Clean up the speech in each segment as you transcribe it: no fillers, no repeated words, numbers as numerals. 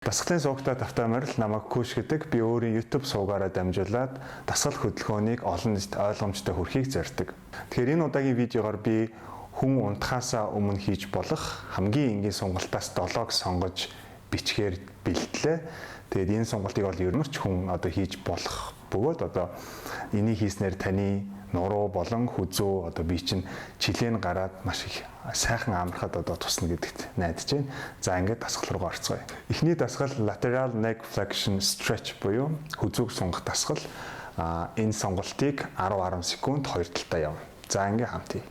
Дасгалын суугтай давтамаар л намайг Куш гэдэг би өөрийн YouTube суугаараа дамжуулаад дасгал хөдөлгөөнийг олон нийтэд ойлгомжтой хүргэхийг зорддог. Тэгэхээр энэ удаагийн видеогоор би хүн унтахаасаа өмнө хийж болох хамгийн энгийн сунгалтаас 7-г сонгож бичгээр бэлтлээ. Тэгээд энэ сунгалтыг бол ер нь ч хүн хийж болох бөгөөд энийг хийснээр таны нуруу болон хүзүү би чинь жилийн гараад маш их сайхан амархад тусна гэдэгт найдаж байна. За ингээд дасгал руу орцгоё. Эхний дасгал lateral neck flexion stretch буюу хүзүүг сунгах дасгал. Энэ сонголтыг 10 секунд хоёр талдаа явна. За ингээд хамт хий.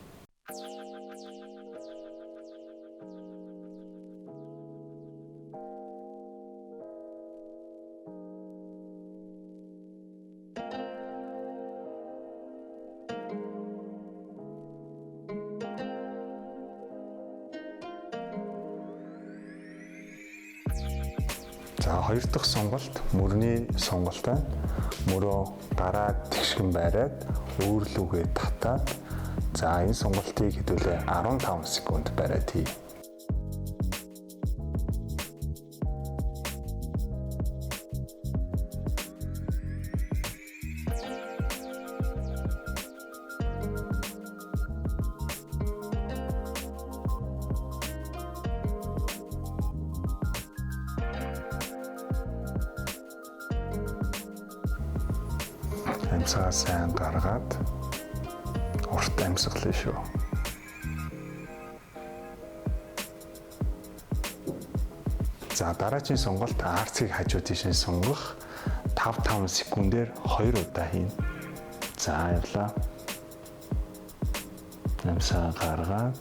За хоёр дахь сонголт мөрний сонголт байна. Мөрөө гараад тэгшгэн байраад өөрлөгөө татаад за энэ сонголтыг хэдүүлээ 15 секунд бариад хий. Амьсгаа сайн гаргаад урт амьсгалаа шүү. За дараагийн сонголт арцгийг хажуу тийш сунгах 5 секундээр 2 удаа хийн. За явлаа. Амьсгаа гаргаад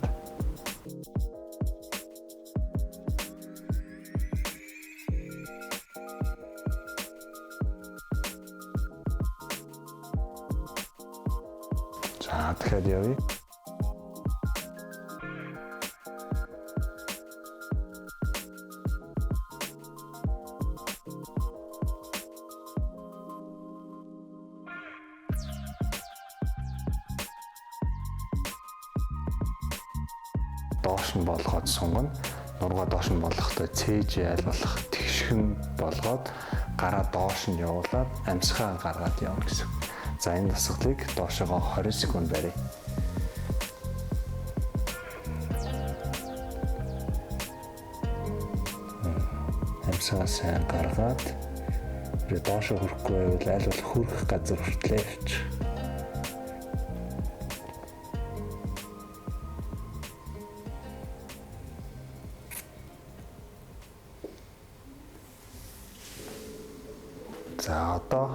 дахиад явъя. Доош нь болгоод сунгана. Нургаа доош нь болгохдоо цээж айлуулах тэгшхэн болгоод гараа доош нь явуулаад амьсгаа гаргаад явна гэсэн. За энэ дасгалыг доошогоо 20 секунд барья. Амьсгаа сайн гаргаад доошоо хүрэхгүй байвал аль болох хүрэх газар хүртлээ явж. За одоо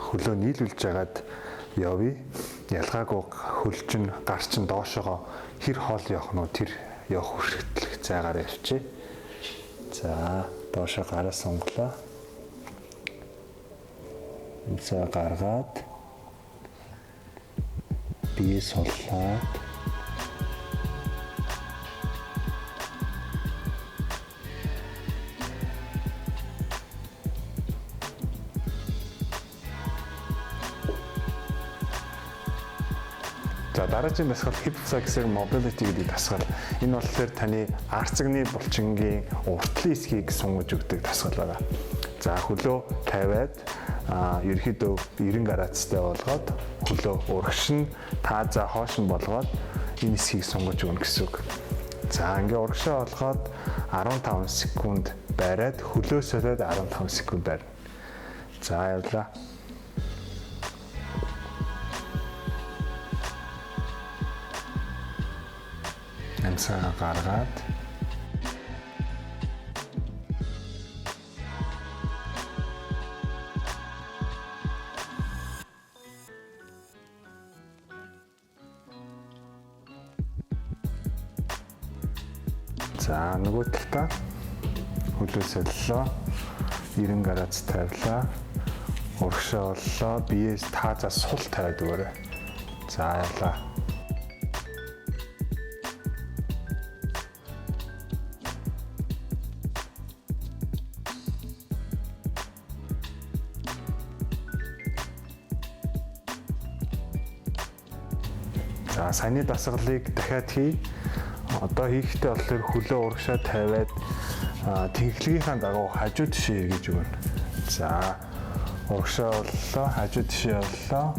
хөлөө нийлүүлж жагаад явъя. Ялгаагүй хөл чинь гар чинь доошоогоо хэр хоол явах нь тэр явах хүртэл зайгаар явчих. За доошоо гараа сунглаа. Эмсээ гаргаад бие суллаад за дараагийн дасгал hip flexor mobility гэдэг дасгал. Энэ болохоор таны арцагны булчингийн уртлын эсхийг сунгаж өгдөг дасгал байна. За хөлөө тавиад ерөөхдөө 90 градустай болгоод хөлөө урагш нь тааза хоош нь болгоод энэ эсхийг сунгаж өгнө гэсэн үг. За ингээ урагшаа болгоод 15 секунд бариад хөлөө солиод 15 секунд барина. За явлаа. Амьсгаа гаргаад за нөгөө талдаа хөлөө солилоо 90 градус тавилаа урагшаа боллоо биеэс таазаа сул тавиад өгөөрэй. За явлаа. За саяны дасгалыг дахиад хий. Одоо хийхдээ болохоор хөлөө урагшаа тавиад Тэнхлэгийнхаа дагуу хажуу тишээ эргэж өгнө. За урагшаа боллоо, хажуу тишээ боллоо.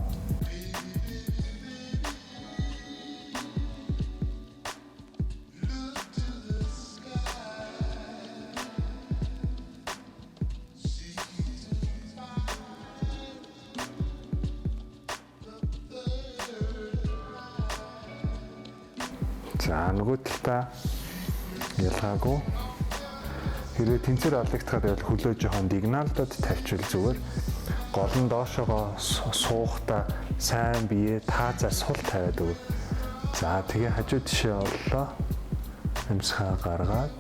За нөгөө талдаа ялгаагүй. Хэрвээ тэнцвэр алдагдахад байвал хөлөө жоохон диагоналдод тавьчихвал зүгээр. Гол нь доошоогоо суухдаа сайн бие таазаар сул тавиад өг. За тэгээ хажуу тишээ оллоо. Амьсгаа гаргаад.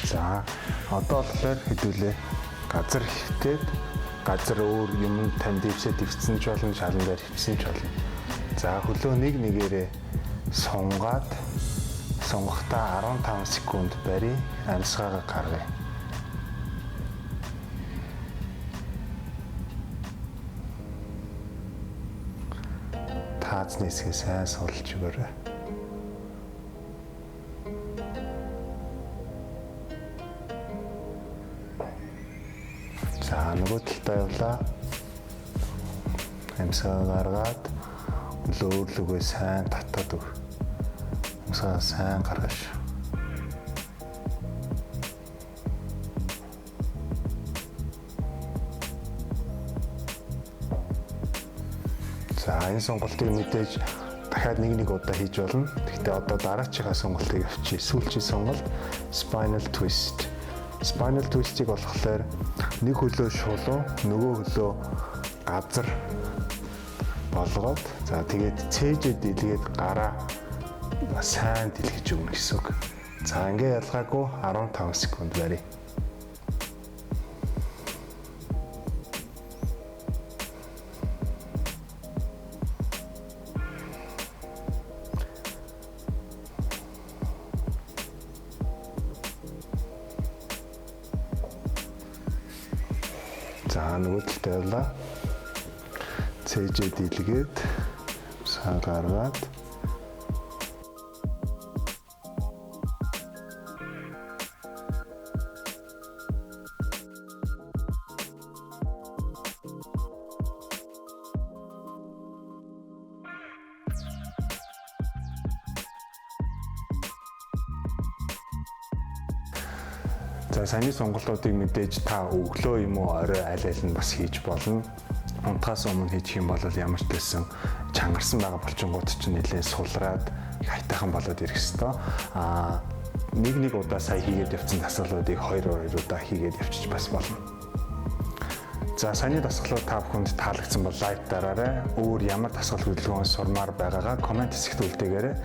За одоо болохоор хэдүүлээ газар хөвтөөд газар өөр юм танд дэвсээ дэвцсэн ч болно, шалан дээр хөвсөн ч болно. За хөлөө нэг нэгээрээ сунгаад сунгахтаа 15 секунд барь, амьсгаагаа гаргая. Таацны хэсгээ сайн сулж өгөөрэй. За нөгөө талдаа явлаа. Амьсгаа гаргаад өөрлөгөө сайн татаад өг. Амьсгаа сайн гаргаш. За энэ сонголтыг мэдээж дахиад нэг удаа хийж болно. Гэхдээ одоо дараачихаа сонголтыг авчи. Сүүлчийн сонголт spinal twist. Spinal twist-ийг болохоор нэг хөлөө шулуу, нөгөө хөлөө газар болгоод за тэгээд цээжээ дэлгээд гараа сайн дэлгэж өгнө гэсэн үг. За ингээ ялгаагүй 15 секунд барь. За нөгөө талд явлаа. Цээжээ дэлгээд сайн гаргаад за саяны сонголтуудыг мэдээж та өглөө юм уу орой аль аль нь бас хийж болно. Унтахаас өмнө хийх юм бол ямар ч байсан чангарсан байгаа болчингууд чинь нэлээд сулраад хайтайхан болоод ирэх хэвээр. Нэг удаа сая хийгээд явсан дасгалуудыг 2 удаа хийгээд явчих бас болно. За саяны дасгалууд та бүхэнд таалагдсан бол лайк дараарай. Өөр ямар дасгал хөдөлгөөн сурмаар байгаагаа комент хэсэгт үлдээгээрэй.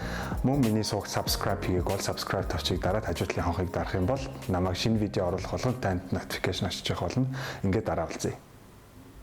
Мөн миний сууг subscribe хийгээг бол subscribe тавчийг дараад хажуудлын хонхыг дарах юм бол намайг шинэ видео оруулах болгон танд notification очиж явах болно. Ингээд дараа уулзъя.